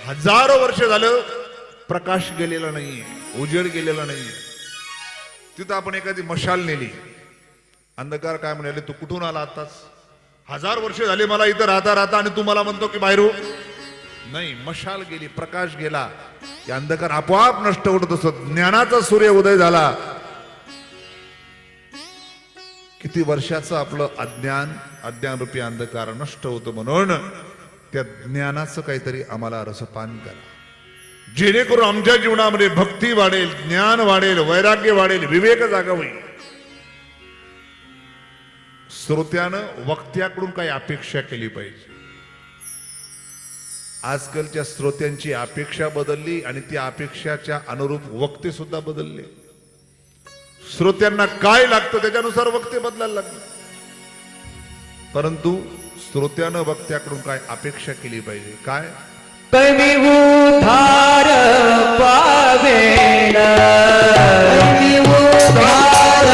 हजारो वर्ष झालं प्रकाश गेलेला नाहीये, उजेड गेलेला नाहीये. तिथं आपण एखादी मशाल नेली, अंधकार काय म्हणाले, तू कुठून आला आताच? 1000 वर्ष झाले मला इथं राहता राहता आणि तू मला म्हणतो की बाहेर हो. नाही, मशाल गेली, प्रकाश गेला की अंधकार आपोआप नष्ट होत असत. ज्ञानाचा सूर्य उदय झाला. किती वर्षाचं आपलं अज्ञानरूपी अंधकार नष्ट होतं. म्हणून त्या ज्ञानाचं काहीतरी आम्हाला रसपान करा, जेणेकरून आमच्या जीवनामध्ये भक्ती वाढेल, ज्ञान वाढेल, वैराग्य वाढेल, विवेक जागा होईल. श्रोत्यानं वक्त्याकडून काही अपेक्षा केली पाहिजे. आजकालच्या श्रोत्यांची अपेक्षा बदलली आणि त्या अपेक्षाच्या अनुरूप वक्ते सुद्धा बदलले. श्रोत्यांना काय लागतं त्याच्यानुसार वक्ते बदलायला लागले. परंतु श्रोत्यानं वक्त्याकडून काय अपेक्षा केली पाहिजे? काय? कमी उद्धार पावेन, कमी उद्धार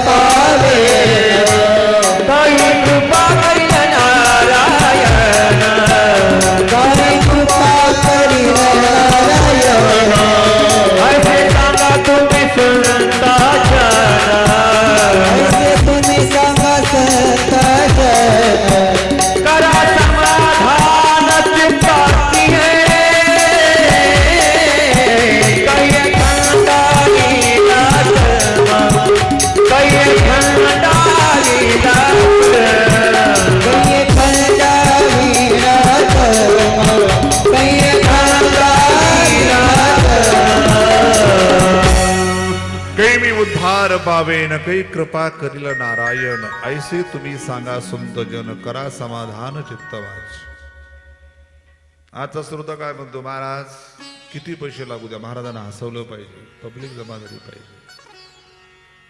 पावेन, काही कृपा करील नारायण, काही कृपा करील नारायण. असे सांगा तुम्ही संतांना, असे तुम्ही सांगा संतांना. करा समाधान चित्ताची उद्धार पावेन, काही कृपा करील नारायण. ऐसे तुम्ही सांगा संत जन, करा समाधान चित्तवाच. आजचा श्रोता काय म्हणतो? महाराज किती पैसे लागू द्या, महाराजांना हसवलं पाहिजे, पब्लिक जमा झाली पाहिजे.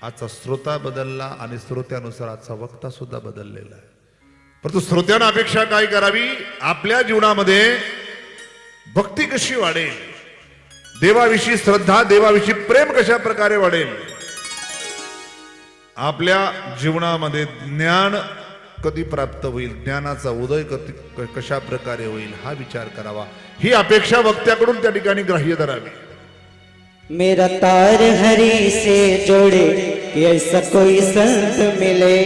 आजचा श्रोता बदलला आणि श्रोत्यानुसार आजचा वक्ता सुद्धा बदललेला आहे. परंतु श्रोत्यानं अपेक्षा काय करावी? आपल्या जीवनामध्ये भक्ती कशी वाढेल, देवाविषयी श्रद्धा, देवाविषयी प्रेम कशा प्रकारे वाढेल, आपल्या जीवनामध्ये ज्ञान कधी प्राप्त होईल, ज्ञानाचा उदय कशा प्रकारे होईल हा विचार करावा. ही अपेक्षा वक्त्याकडून त्या ठिकाणी ग्राह्य धरावी. मेरा तार हरि से जोड़े कि ऐसा कोई संत मिले,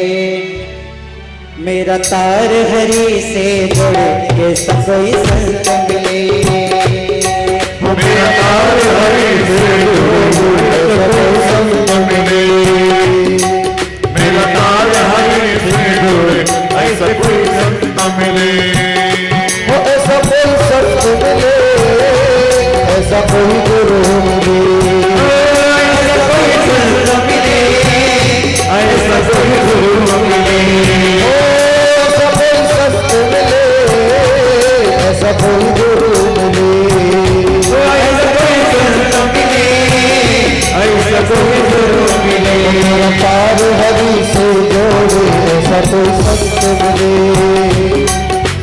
मेरा तार हरि से जोड़े कि ऐसा कोई संत मिले, मेरा तार हरि से जोड़े ऐसा कोई संत मिले, मेरा तार हरि से जोड़े ऐसा कोई संत मिले. वो ऐसा कोई संत मिले, ऐसा कोई गुरु मिले, ऐसा कोई संत मिले, ऐसा कोई गुरु मिले, ऐसा कोई संत मिले, ऐसा कोई गुरु मिले, ऐसा कोई संत मिले, ऐसा कोई गुरु मिले. मेरा तार हरि से जोड़े ऐसा कोई संत मिले,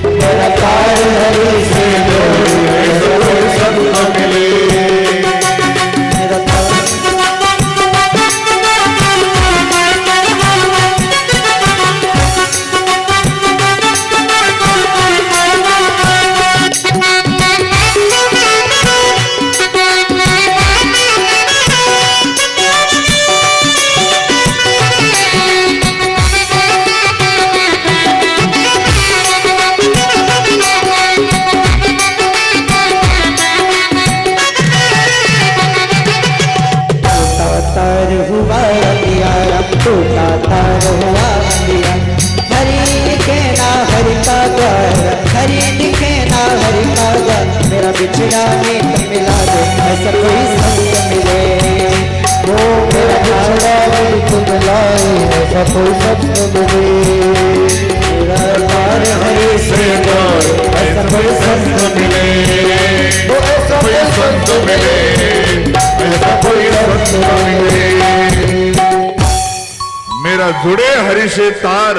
मेरा तार हरि से जोड़े ऐसा कोई संत मिले. मेरा तार हुआ प्यारा, टूटा तार हुआ प्यारा. हरि दिखे ना हरि का द्वार, हरि दिखे ना हरि का द्वार. मेरा बिछड़ा मित्र मिला दे, ऐसा कोई संत मिले. वो मेरा बिछड़ा मित्र मिलाए, ऐसा कोई संत मिले. मेरा तार हरि से जोड़े ऐसा कोई संत मिले, वो ऐसा कोई संत मिले, ऐसा कोई संत मिले. मेरा जुडे हरी से तार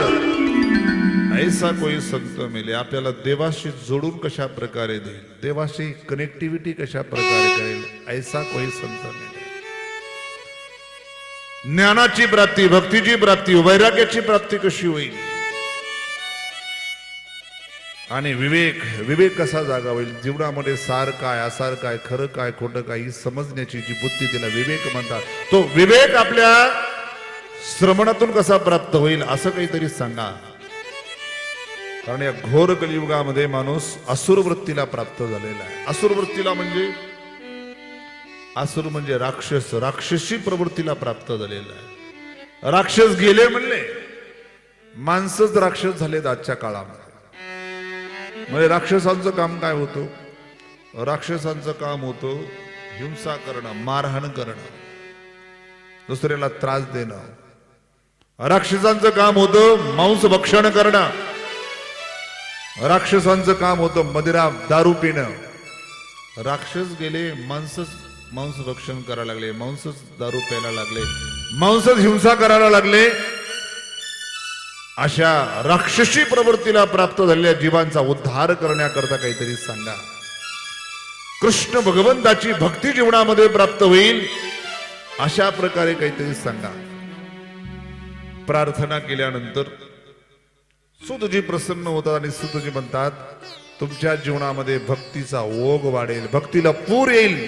ऐसा कोई संत मिले. आपल्याला देवाशी जोडून कशा प्रकारे देईल, देवाशी कनेक्टिव्हिटी कशा प्रकारे करेल, ऐसा कोई संत मिले. ज्ञानाची प्राप्ती, भक्तीची प्राप्ती, वैराग्याची प्राप्ती कशी होईल? आणि विवेक विवेक कसा जागा होईल जीवनामध्ये सार काय असार काय खरं काय खोटं काय ही समजण्याची जी बुद्धी तिला विवेक म्हणतात. तो विवेक आपल्या श्रवणातून कसा प्राप्त होईल असं काहीतरी सांगा. कारण या घोर कलियुगामध्ये माणूस असुर वृत्तीला प्राप्त झालेला आहे. असुर वृत्तीला म्हणजे असुर म्हणजे राक्षस राक्षसी प्रवृत्तीला प्राप्त झालेला आहे. राक्षस गेले म्हणले माणसंच राक्षस झालेत आजच्या काळामध्ये. म्हणजे राक्षसांचं काम काय होतं? राक्षसांचं काम होतं हिंसा करणं मारहाण करणं दुसऱ्याला त्रास देणं. राक्षसांचं काम होतं मांस भक्षण करणं. राक्षसांचं काम होतं मदिरा दारू पिणं. राक्षस गेले मांस भक्षण करायला लागले मांसच दारू प्यायला लागले मांसच हिंसा करायला लागले. अशा राक्षसी प्रवृत्तीला प्राप्त झालेल्या जीवांचा उद्धार करण्याकरता काहीतरी सांगा. कृष्ण भगवंताची भक्ती जीवनामध्ये प्राप्त होईल अशा प्रकारे काहीतरी सांगा. प्रार्थना केल्यानंतर सुतजी प्रसन्न होतात आणि सुतजी म्हणतात तुमच्या जीवनामध्ये भक्तीचा ओघ वाढेल भक्तीला पूर येईल.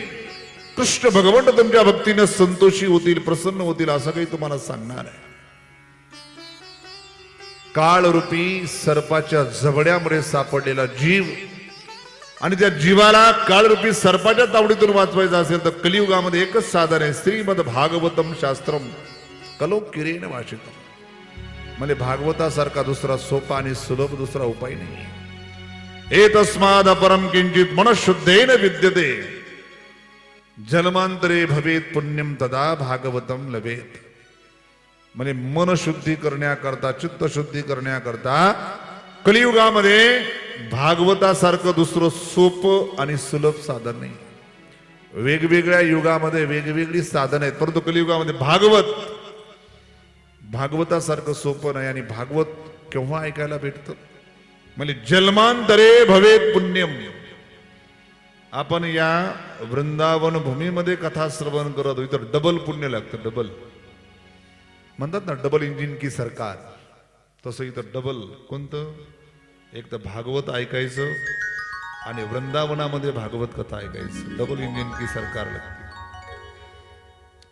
कृष्ण भगवंत तुमच्या भक्तीने संतोषी होतील प्रसन्न होतील असं काही तुम्हाला सांगणार आहे. काळरूपी सर्पाच्या जबड्यामध्ये सापडलेला जीव आणि त्या जीवाला काळरूपी सर्पाच्या तावडीतून वाचवायचा असेल तर कलियुगामध्ये एकच साधन आहे श्रीमद भागवतम शास्त्रम कलो किरेन भाषितम. म्हणजे भागवतासारखा दुसरा सोपा आणि सुलभ दुसरा उपाय नाही. एतस्माद अपरम किंचित मनशुद्धेन विद्यते जन्मांतरे भवेत पुण्यम तदा भागवतम लभेत. म्हणजे मन शुद्धी करण्याकरता चित्त शुद्धी करण्याकरता कलियुगामध्ये भागवतासारखं दुसरं सोपं आणि सुलभ साधन नाही. वेगवेगळ्या युगामध्ये वेगवेगळी साधन आहेत परंतु कलियुगामध्ये भागवतासारखं सोपं नाही. आणि भागवत केव्हा ऐकायला भेटतं म्हणजे जन्मांतरे भवेत पुण्यम. आपण या वृंदावन भूमीमध्ये कथा श्रवण करत होतो तर डबल पुण्य लागतं. डबल म्हणतात ना डबल इंजिन की सरकार तसं इथं डबल कोणतं एक तर भागवत ऐकायचं आणि वृंदावनामध्ये भागवत कथा ऐकायचं. डबल इंजिन की सरकार लागते.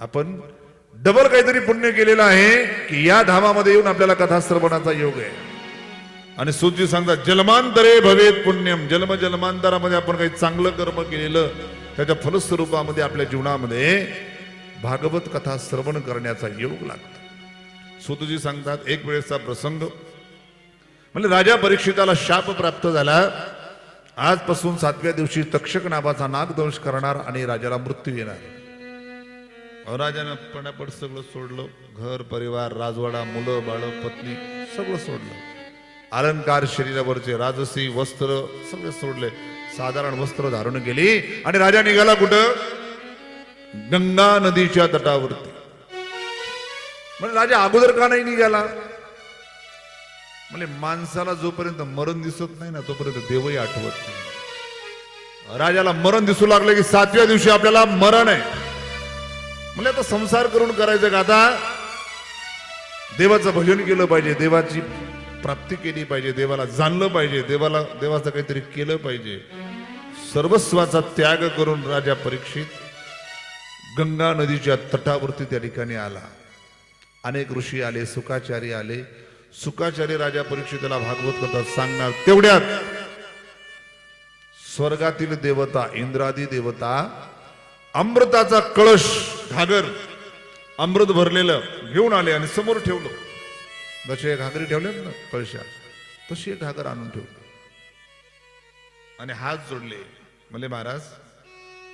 आपण डबल काहीतरी पुण्य केलेलं आहे की या धामामध्ये येऊन आपल्याला कथा श्रवणाचा योग आहे. आणि सूजी सांगतात जन्मांतरे भवेत पुण्यम. जन्मांतरामध्ये आपण काही चांगलं कर्म केलेलं त्याच्या फलस्वरूपामध्ये आपल्या जीवनामध्ये भागवत कथा श्रवण करण्याचा योग लागतो. सूतजी सांगतात एक वेळेचा प्रसंग म्हणजे राजा परीक्षिताला शाप प्राप्त झाला. आजपासून 7व्या दिवशी तक्षक नावाचा नागदंश करणार आणि राजाला मृत्यू येणार. राजानं पणापट सगळं सोडलं. घर परिवार राजवाडा मुलं बाळ पत्नी सगळं सोडलं. अलंकार शरीरावरचे राजसी वस्त्र सगळे सोडले. साधारण वस्त्र धारण केली आणि राजा निघाला कुठं गंगा नदीच्या तटावरती. म्हणजे राजा अगोदर का नाही निघाला म्हणजे माणसाला जोपर्यंत मरण दिसत नाही ना तोपर्यंत देवही आठवत नाही. राजाला मरण दिसू लागले की 7व्या दिवशी आपल्याला मरण आहे म्हणजे आता संसार करून करायचं का आता देवाचं भजन केलं पाहिजे देवाची प्राप्ती केली पाहिजे देवाला जाणलं पाहिजे देवाचं काहीतरी केलं पाहिजे. सर्वस्वाचा त्याग करून राजा परीक्षित गंगा नदीच्या तटावरती त्या ठिकाणी आला. अनेक ऋषी आले सुखाचार्य आले. सुखाचार्य राजा परीक्षिताला भागवत कथा सांगणार तेवढ्यात स्वर्गातील देवता इंद्रादी देवता अमृताचा कळश घागर अमृत भरलेलं घेऊन आले आणि समोर ठेवलं. जसे घागरी ठेवले ना कळशात तशी एक घागर आणून ठेवलं आणि हात जोडले. म्हणले महाराज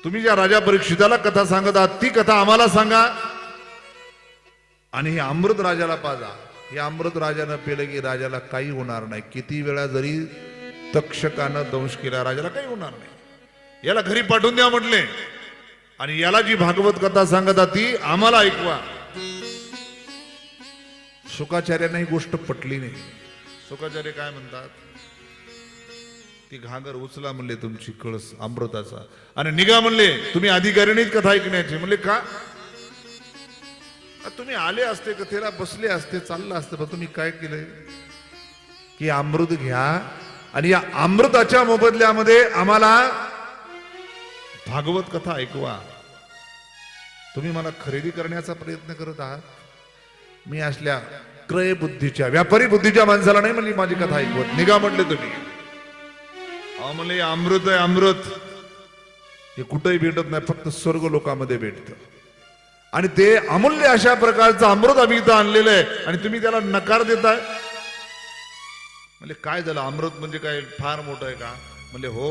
तुम्ही ज्या राजा परीक्षिताला कथा सांगत आहात ती कथा आम्हाला सांगा आणि हे अमृत राजाला पाजा. हे अमृत राजानं पेलं की राजाला काही होणार नाही. किती वेळा जरी तक्षकानं दंश केला राजाला काही होणार नाही. याला घरी पाठवून द्या म्हटले आणि याला जी भागवत कथा सांगत ती आम्हाला ऐकवा. शुकाचार्यांना ही गोष्ट पटली नाही. शुकाचार्य काय म्हणतात ती घागर उचला म्हणले तुमची कळस अमृताचा आणि निघा म्हणले. तुम्ही अधिकारीनेच कथा ऐकण्याची. म्हणले का तुम्ही आले असते कथेला बसले असते चाललं असतं पण तुम्ही काय केलंय की अमृत घ्या आणि या अमृताच्या मोबदल्यामध्ये आम्हाला भागवत कथा ऐकवा. तुम्ही मला खरेदी करण्याचा प्रयत्न करत आहात. मी असल्या क्रय बुद्धीच्या व्यापारी बुद्धीच्या माणसाला नाही म्हणली माझी कथा ऐकवत. निघा म्हटले तुम्ही. अहो म्हणले अमृत आहे अमृत, हे कुठेही भेटत नाही, फक्त स्वर्ग लोकांमध्ये भेटतं. आणि ते अमूल्य अशा प्रकारचं अमृत आम्ही इथं आणलेलं आहे आणि तुम्ही त्याला नकार देताय. म्हणजे काय झालं, अमृत म्हणजे काय फार मोठं आहे का? म्हणजे हो,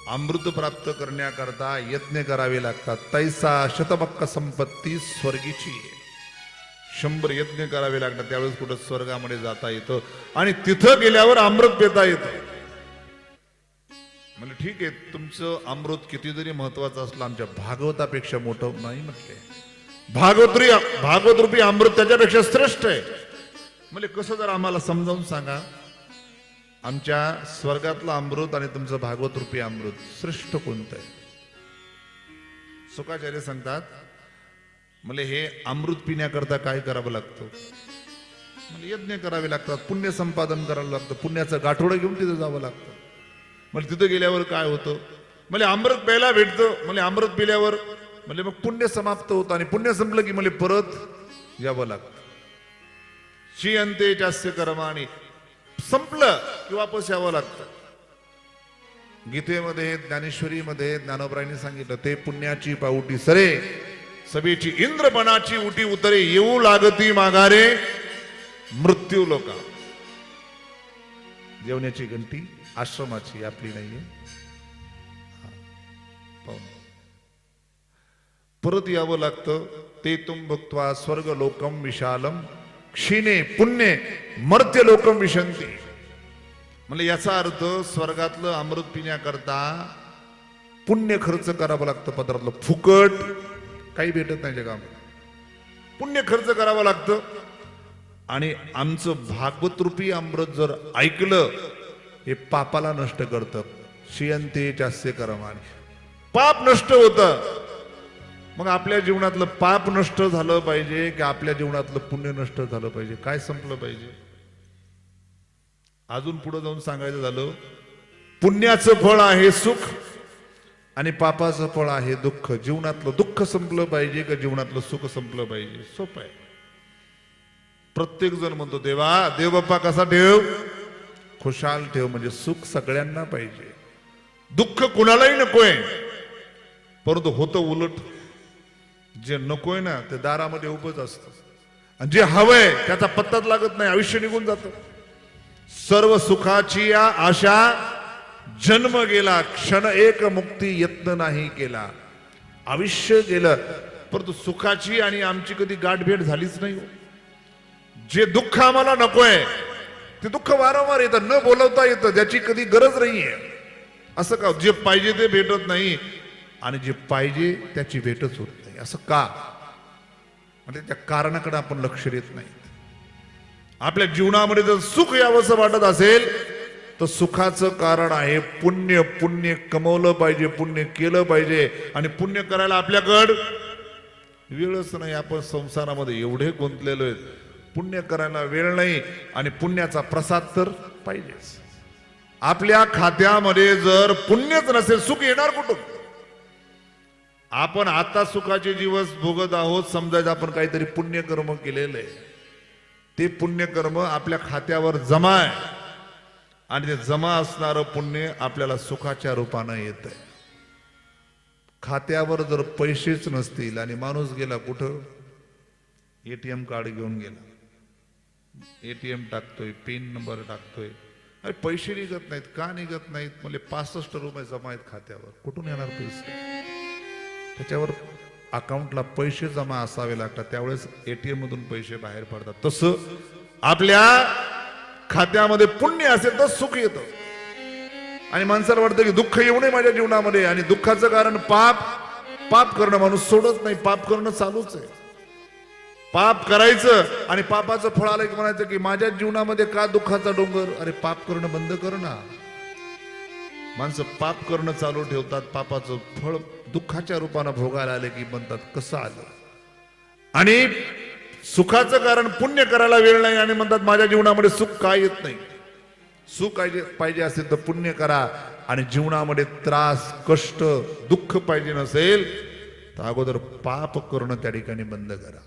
अमृत प्राप्त करण्याकरता यत्न करावे लागतात. तैसा शतबक्क संपत्ती स्वर्गीची आहे. 100 यत्न करावे लागतात, त्यावेळेस कुठं स्वर्गामध्ये जाता येतं आणि तिथं गेल्यावर अमृत पिता येतं. म्हणजे ठीक आहे, तुमचं अमृत किती जरी महत्वाचं असलं आमच्या भागवतापेक्षा मोठं नाही म्हटले. भागवत रूपी अमृत त्याच्यापेक्षा श्रेष्ठ आहे. म्हणजे कसं, जर आम्हाला समजावून सांगा, आमच्या स्वर्गातलं अमृत आणि तुमचं भागवत रूपी अमृत श्रेष्ठ कोणतं आहे? सुखाचार्य सांगतात, म्हणजे हे अमृत पिण्याकरता काय करावं लागतं? म्हणजे यज्ञ करावे लागतात, पुण्य संपादन करावं लागतं, पुण्याचं गाठोडं घेऊन तिथं जावं लागतं. म्हणजे तिथं गेल्यावर काय होतं? म्हणजे अमृत प्यायला भेटतं. म्हणजे अमृत पिल्यावर म्हणजे मग पुण्य समाप्त होतं आणि पुण्य संपलं की म्हणजे परत यावं लागतं. शियंते जास्य कर्माणि, संपलं की वापस यावं लागतं. गीतेमध्ये ज्ञानेश्वरीमध्ये ज्ञानोबरायांनी सांगितलं, ते पुण्याची पाऊटी सरे सभेची इंद्रपणाची उटी उतरे, येऊ लागती माघारे मृत्यू लोका. जेवण्याची घंटी आश्रमाची, आपली नाहीये. परत यावं लागतं. ते तुम भक्त्वा स्वर्ग लोकम विशालम क्षीणे पुण्य मर्त्य लोकम विशंती. म्हणजे याचा अर्थ स्वर्गातलं अमृत पिण्याकरता पुण्य खर्च करावं लागतं. पदरातलं फुकट काही भेटत नाही जगामध्ये, पुण्य खर्च करावं लागतं. आणि आमचं भागवत रूपी अमृत जर ऐकलं, हे पापाला नष्ट करतं. शियंते जास्य कर्माणि, पाप नष्ट होतं. मग आपल्या जीवनातलं पाप नष्ट झालं पाहिजे की आपल्या जीवनातलं पुण्य नष्ट झालं पाहिजे? काय संपलं पाहिजे? अजून पुढे जाऊन सांगायचं झालं, पुण्याचं फळ आहे सुख आणि पापाचं फळ आहे दुःख. जीवनातलं दुःख संपलं पाहिजे का जीवनातलं सुख संपलं पाहिजे? सोपं आहे. प्रत्येक जण म्हणतो, देवा देव बाप्पा कसा ठेव? खुशाल ठेव. म्हणजे सुख सगळ्यांना पाहिजे, दुःख कुणालाही नकोय. परंतु होतं उलट. जे नकोय ना ते दारामध्ये उभंच असतं आणि जे हवंय त्याचा पत्ताच लागत नाही, आयुष्य निघून जातं. सर्व सुखाची या आशा जन्म गेला, क्षण एक मुक्ती यत्न नाही केला. आयुष्य गेलं, परंतु सुखाची आणि आमची कधी गाठभेट झालीच नाही. जे दुःख आम्हाला नकोय ते दुःख वारंवार येतं, न बोलवता येतं, ज्याची कधी गरज नाहीये. असं का? जे पाहिजे ते भेटत नाही आणि जे पाहिजे त्याची भेटच होत नाही. असं का? म्हणजे त्या कारणाकडे आपण लक्ष देत नाही. आपल्या जीवनामध्ये जर सुख यावंसं वाटत असेल तर सुखाचं कारण आहे पुण्य. पुण्य कमवलं पाहिजे, पुण्य केलं पाहिजे. आणि पुण्य करायला आपल्याकडं वेळच नाही. आपण संसारामध्ये एवढे गुंतलेलो आहेत, पुण्य करायला वेळ नाही. आणि पुण्याचा प्रसाद तर पाहिजेच. आपल्या खात्यामध्ये जर पुण्यच नसेल, सुख येणार कुठून? आपण आता सुखाचे दिवस भोगत आहोत, समजायचं आपण काहीतरी पुण्यकर्म केलेलं आहे. ते पुण्यकर्म आपल्या खात्यावर जमा आहे आणि ते जमा असणारं पुण्य आपल्याला सुखाच्या रूपानं येतंय. खात्यावर जर पैसेच नसतील आणि माणूस गेला कुठं, एटीएम कार्ड घेऊन गेला, एटीएम टाकतोय, पिन नंबर टाकतोय, अरे पैसे निघत नाहीत. का निघत नाहीत? म्हणजे 65 रुपये जमा आहेत खात्यावर. कुठून येणार पैसे? त्याच्यावर अकाउंटला पैसे जमा असावे लागतात, त्यावेळेस एटीएम मधून पैसे बाहेर पडतात. तसं आपल्या खात्यामध्ये पुण्य असेल तर सुख येतं. आणि माणसाला वाटतं की दुःख येऊ नये माझ्या जीवनामध्ये, आणि दुःखाचं कारण पाप. पाप करणं माणूस सोडत नाही, पाप करणं चालूच आहे. पाप करायचं आणि पापाचं फळ आलं की म्हणायचं की माझ्या जीवनामध्ये का दुःखाचा डोंगर? अरे पाप करणं बंद कर ना. माणसं पाप करणं चालू ठेवतात, पापाचं फळ दुःखाच्या रूपानं भोगायला आले की म्हणतात कसं आलं. आणि सुखाचं कारण पुण्य करायला वेळ नाही आणि म्हणतात माझ्या जीवनामध्ये सुख काय येत नाही. सुख पाहिजे असेल तर पुण्य करा, आणि जीवनामध्ये त्रास कष्ट दुःख पाहिजे नसेल तर अगोदर पाप करणं त्या ठिकाणी बंद करा.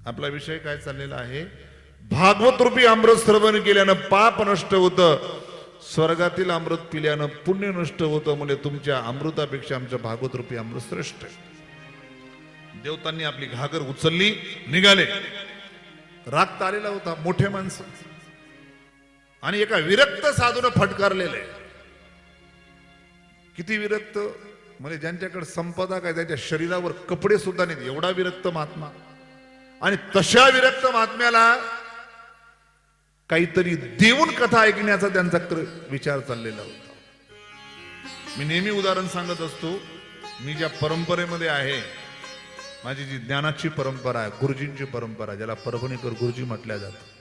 आपला विषय काय चाललेला आहे? भागवत रूपी अमृत श्रवण केल्यानं पाप नष्ट होतं, स्वर्गातील अमृत पिल्यानं पुण्य नष्ट होतं. म्हणजे तुमच्या अमृतापेक्षा आमच्या भागवत रूपी अमृत श्रेष्ठ आहे. देवतांनी आपली घागर उचलली, निघाले. राग आलेला होता, मोठे माणसं, आणि एका विरक्त साधून फटकारलेले. किती विरक्त म्हणजे ज्यांच्याकडे संपदा काय, त्यांच्या शरीरावर कपडे सुद्धा नाहीत, एवढा विरक्त महात्मा. आणि तशा विरक्त महात्म्याला काहीतरी देऊन कथा ऐकण्याचा त्यांचा विचार चाललेला होता. मी नेहमी उदाहरण सांगत असतो, मी ज्या परंपरेमध्ये आहे, माझी जी ज्ञानाची परंपरा आहे, गुरुजींची परंपरा, ज्याला परभणीकर गुरुजी म्हटल्या जातं,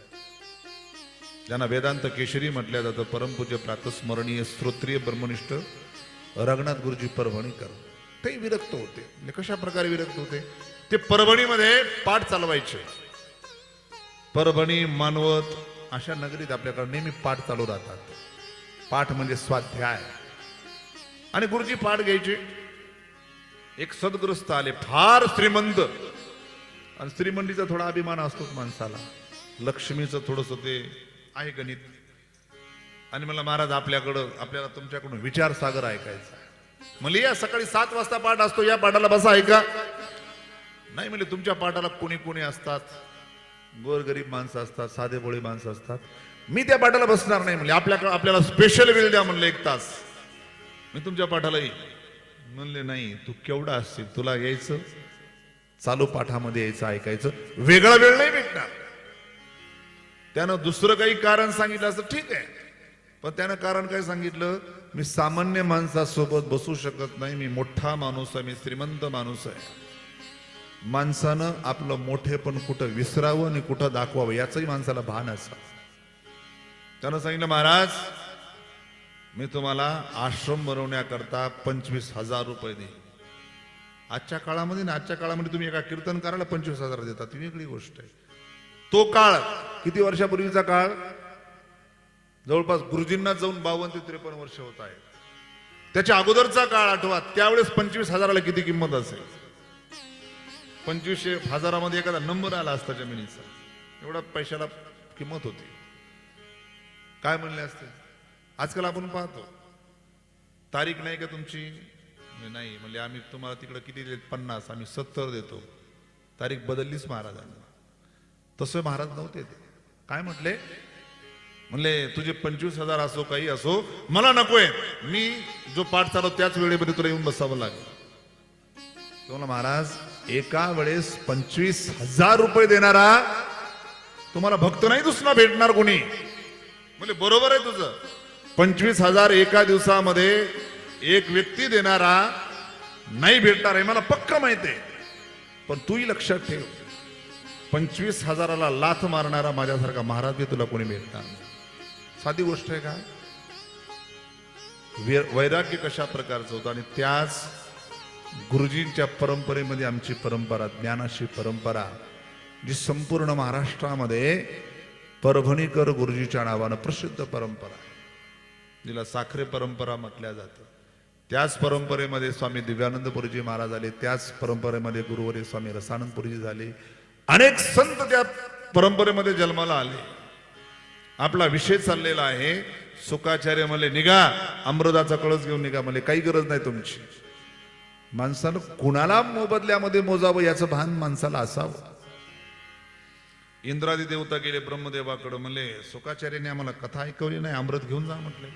ज्यांना वेदांत केशरी म्हटल्या जातं, परमपूज्य प्रातस्मरणीय स्तोत्रीय ब्रह्मनिष्ठ रघुनाथ गुरुजी परभणीकर, ते विरक्त होते. म्हणजे कशा प्रकारे विरक्त होते? ते परभणीमध्ये पाठ चालवायचे. परभणी, मानवत अशा नगरीत आपल्याकडे नेहमी पाठ चालू राहतात. पाठ म्हणजे स्वाध्याय. आणि गुरुजी पाठ घ्यायचे. एक सद्ग्रस्त आले, फार श्रीमंत, आणि श्रीमंतीचा थोडा अभिमान असतोच माणसाला, लक्ष्मीचं थोडस ते आहे गणित. आणि मला महाराज आपल्याला तुमच्याकडून विचार सागर ऐकायचा. म्हणजे या सकाळी 7 वाजता पाठ असतो, या पाठाला बसा ऐका. नाही म्हणजे तुमच्या पाठाला कोणी कोणी असतात, गोरगरीब माणसं असतात, साधे भोळे माणसं असतात, मी त्या पाठाला बसणार नाही. म्हणजे आपल्याला स्पेशल वेळ द्या म्हणलं 1 तास, मी तुमच्या पाठाला येईल. म्हणले नाही, तू केवढा असशील, तुला यायचं चालू पाठामध्ये यायचं, ऐकायचं, वेगळा वेळ नाही भेटणार. त्यानं दुसरं काही कारण सांगितलं असतं ठीक आहे, पण त्यानं कारण काय सांगितलं? मी सामान्य माणसासोबत बसू शकत नाही, मी मोठा माणूस आहे, मी श्रीमंत माणूस आहे. माणसानं आपलं मोठेपण कुठं विसरावं आणि कुठं दाखवावं याचंही माणसाला भान असावं. त्यानं सांगितलं, महाराज मी तुम्हाला आश्रम बनवण्याकरता 25,000 रुपये देईन. आजच्या काळामध्ये तुम्ही एका कीर्तनकाराला 25,000 देता, ती वेगळी गोष्ट आहे. तो काळ किती वर्षापूर्वीचा काळ? जवळपास गुरुजींना जाऊन 52 ते 53 वर्ष होत आहे. त्याच्या अगोदरचा काळ आठवा, त्यावेळेस 25,000ला किती किंमत असेल? 25,000मध्ये एखादा नंबर आला असता जमिनीचा, एवढा पैशाला किंमत होती. काय म्हणले असते? आजकाल आपण पाहतो, तारीख नाही का तुमची? नाही म्हणजे आम्ही तुम्हाला तिकडे किती देत? 50, आम्ही 70 देतो. तारीख बदललीच महाराजांनी. तसं महाराज नव्हते ते. काय म्हटले? म्हणले तुझे 25,000 असो काही असो, मला नकोय, मी जो पाठ चालव त्याच वेळेमध्ये तुला येऊन बसावं लागेल. तुम्हाला महाराज एका वेळेस 25,000 रुपये देणारा तुम्हाला भक्त नाही दुसरा भेटणार कोणी. म्हणजे बरोबर आहे तुझं, 25,000 एका दिवसामध्ये एक व्यक्ती देणारा नाही भेटणार आहे, मला पक्का माहिती आहे. पण तूही लक्षात ठेव, 25,000ला लाथ मारणारा माझ्यासारखा महाराज बी तुला कोणी भेटणार नाही. साधी गोष्ट आहे का? वैराग्य कशा प्रकारचं होतं. आणि त्याच गुरुजींच्या परंपरेमध्ये आमची परंपरा, ज्ञानाची परंपरा, जी संपूर्ण महाराष्ट्रामध्ये परभणीकर गुरुजीच्या नावानं प्रसिद्ध परंपरा, जिला साखरे परंपरा म्हटल्या जातं. त्याच परंपरेमध्ये स्वामी दिव्यानंदपुरीजी महाराज आले, त्याच परंपरेमध्ये गुरुवर्य स्वामी रसानंदपुरीजी झाले. अनेक संत त्या परंपरेमध्ये जन्माला आले. आपला विषय चाललेला आहे, सुखाचार्य म्हणले निघा, अमृताचा कळस घेऊन निघा. म्हणले काही गरज नाही तुमची. माणसानं कुणाला मोबदल्यामध्ये मोजावं याचं भान माणसाला असावं. इंद्रादी देवता गेले ब्रह्मदेवाकडे, म्हणले सुखाचार्याने आम्हाला कथा ऐकवली नाही, अमृत घेऊन जा म्हटले.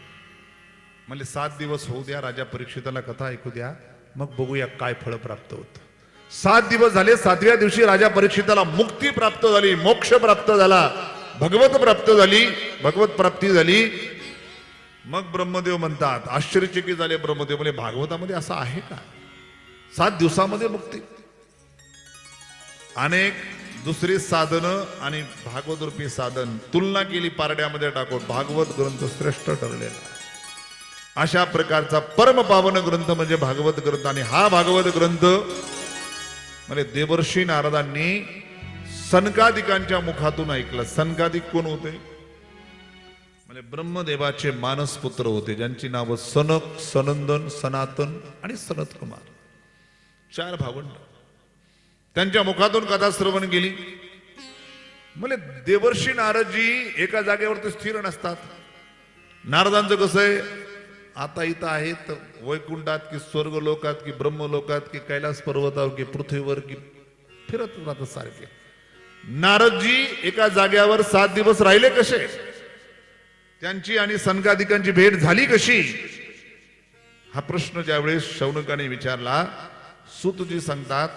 म्हणले 7 दिवस होऊ द्या, राजा परीक्षिताला कथा ऐकू द्या, मग बघूया काय फळ प्राप्त होतं. 7 दिवस झाले. 7व्या दिवशी राजा परीक्षिताला मुक्ती प्राप्त झाली, मोक्ष प्राप्त झाला, भगवत प्राप्त झाली, भगवत प्राप्ती झाली. मग ब्रह्मदेव म्हणतात, आश्चर्यचकित झाले ब्रह्मदेव, म्हणजे भागवतामध्ये असं आहे का? 7 दिवसामध्ये मुक्ती. अनेक दुसरी साधनं आणि भागवत रूपी साधन तुलना केली पारड्यामध्ये टाकून, भागवत ग्रंथ श्रेष्ठ ठरलेला. अशा प्रकारचा परम पावन ग्रंथ म्हणजे भागवत ग्रंथ. आणि हा भागवत ग्रंथ म्हणजे देवर्षी नारदांनी सनकादिकांच्या मुखातून ऐकलं. सनकादिक कोण होते? म्हणजे ब्रह्मदेवाचे मानसपुत्र होते, ज्यांची नावं सनक, सनंदन, सनातन आणि सनत कुमार, 4 भावंड. त्यांच्या मुखातून कथा श्रवण केली. म्हणजे देवर्षी नारदजी एका जागेवरती स्थिर नसतात. नारदांचं कसं आहे, आता इथं आहेत वैकुंठात की स्वर्गलोकात की ब्रह्मलोकात की कैलास पर्वतावर की पृथ्वीवर की फिरत राहतात सारखे. नारदजी एका जागेवर 7 दिवस राहिले कसे, त्यांची आणि सनकादिकांची भेट झाली कशी, हा प्रश्न ज्यावेळेस शौनकाने विचारला, सूतजी सांगतात,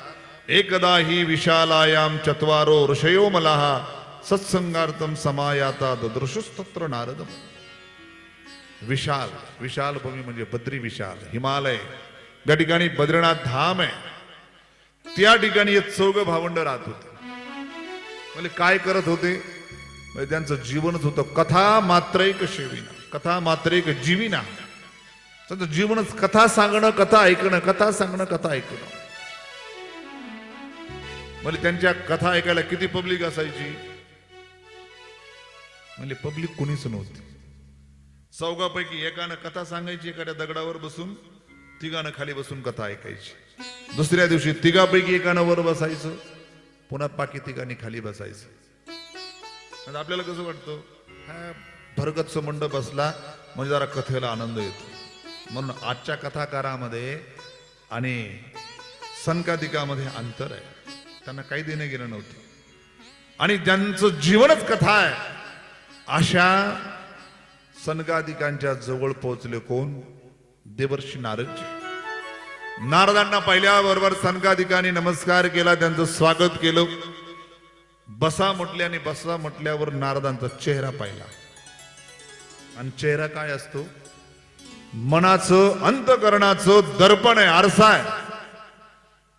एकदा ही विशालायाम चत्वारो ऋषयो मलाह सत्संगार्थम समायाता ददृशुस्तत्र नारदम. विशाल, विशाल भूमी म्हणजे बद्री विशाल, हिमालय, त्या ठिकाणी बद्रीनाथ धाम आहे. त्या ठिकाणी एक 4 भावंड राहत होते. म्हणजे काय करत होते, म्हणजे त्यांचं जीवनच होतं कथा मात्रैक सेविना, कथा मात्रैक जीविना. त्यांचं जीवनच कथा सांगणं, कथा ऐकणं, कथा सांगणं, कथा ऐकणं. म्हणजे त्यांच्या कथा ऐकायला किती पब्लिक असायची, म्हणजे पब्लिक कोणीच नव्हती. 4पैकी एकानं कथा सांगायची एखाद्या दगडावर बसून, तिघानं खाली बसून कथा ऐकायची. दुसऱ्या दिवशी 3पैकी एकानं वर बसायचं, पुन्हा बाकी तिघांनी खाली बसायचं. आणि आपल्याला कसं वाटतं, हा भरगच्च मंडप बसला म्हणजे जरा कथेला आनंद येतो. म्हणून आजच्या कथाकारामध्ये आणि सनकादिकामध्ये अंतर आहे. त्यांना काही देणं गेलं नव्हतं. आणि ज्यांचं जीवनच कथा आहे अशा सनकादिकांच्या जवळ पोहोचले कोण, देवर्षी नारदजी. नारदांना पाहिल्याबरोबर सनकादिकांनी नमस्कार केला, त्यांचं स्वागत केलं. बसा म्हटले आणि बसा म्हटल्यावर नारदांचा चेहरा पाहिला. आणि चेहरा काय असतो, मनाचं अंतकरणाचं दर्पण आहे, आरसा आहे.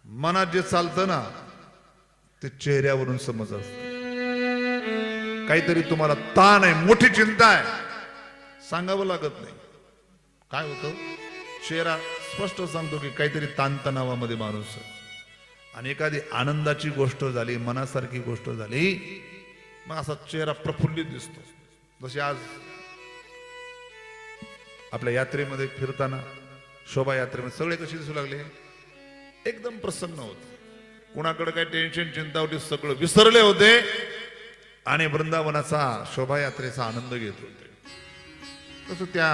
मनात जे चालतं ना ते चेहऱ्यावरून समज असत. काहीतरी तुम्हाला ताण आहे, मोठी चिंता आहे, सांगावं लागत नाही. काय होतं, चेहरा स्पष्ट सांगतो की काहीतरी ताणतणावामध्ये माणूस आहे. आणि एखादी आनंदाची गोष्ट झाली, मनासारखी गोष्ट झाली, मग असा चेहरा प्रफुल्लित दिसतो. जसे आज आपल्या यात्रेमध्ये फिरताना, शोभायात्रेमध्ये सगळे कसे दिसू लागले, एकदम प्रसन्न होते. कुणाकडे काही टेन्शन चिंता होती, सगळं विसरले होते आणि वृंदावनाचा शोभायात्रेचा आनंद घेत होते. तसं त्या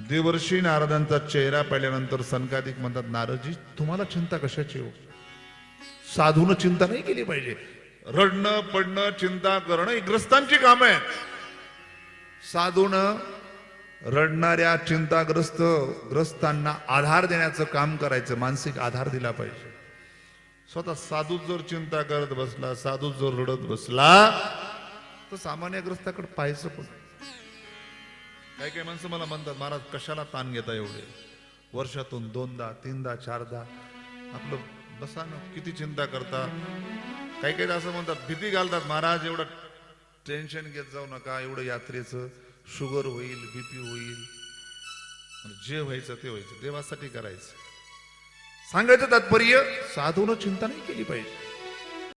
देवर्षी नारदांचा चेहरा पाहिल्यानंतर सनकादिक म्हणतात, नारदजी तुम्हाला चिंता कशाची हो, साधून चिंता नाही केली पाहिजे. रडणं पडणं चिंता करणं ही ग्रस्तांची कामं आहेत. साधून रडणाऱ्या ग्रस्तांना आधार देण्याचं काम करायचं, मानसिक आधार दिला पाहिजे. स्वतः साधू जर चिंता करत बसला, साधू जर रडत बसला, तर सामान्य ग्रस्ताकडे पाहायचं पण. काही काही माणसं मला म्हणतात, महाराज कशाला ताण घेता एवढे, वर्षातून 2दा 3दा 4दा आपलं बसा ना, किती चिंता करता. काही काही असं म्हणतात, भीती घालतात, महाराज एवढं टेन्शन घेत जाऊ नका, एवढं यात्रेचं शुगर होईल, बीपी होईल. जे व्हायचं ते व्हायचं, देवासाठी करायचं. सांगायचं तात्पर्य, साधून चिंता नाही केली पाहिजे.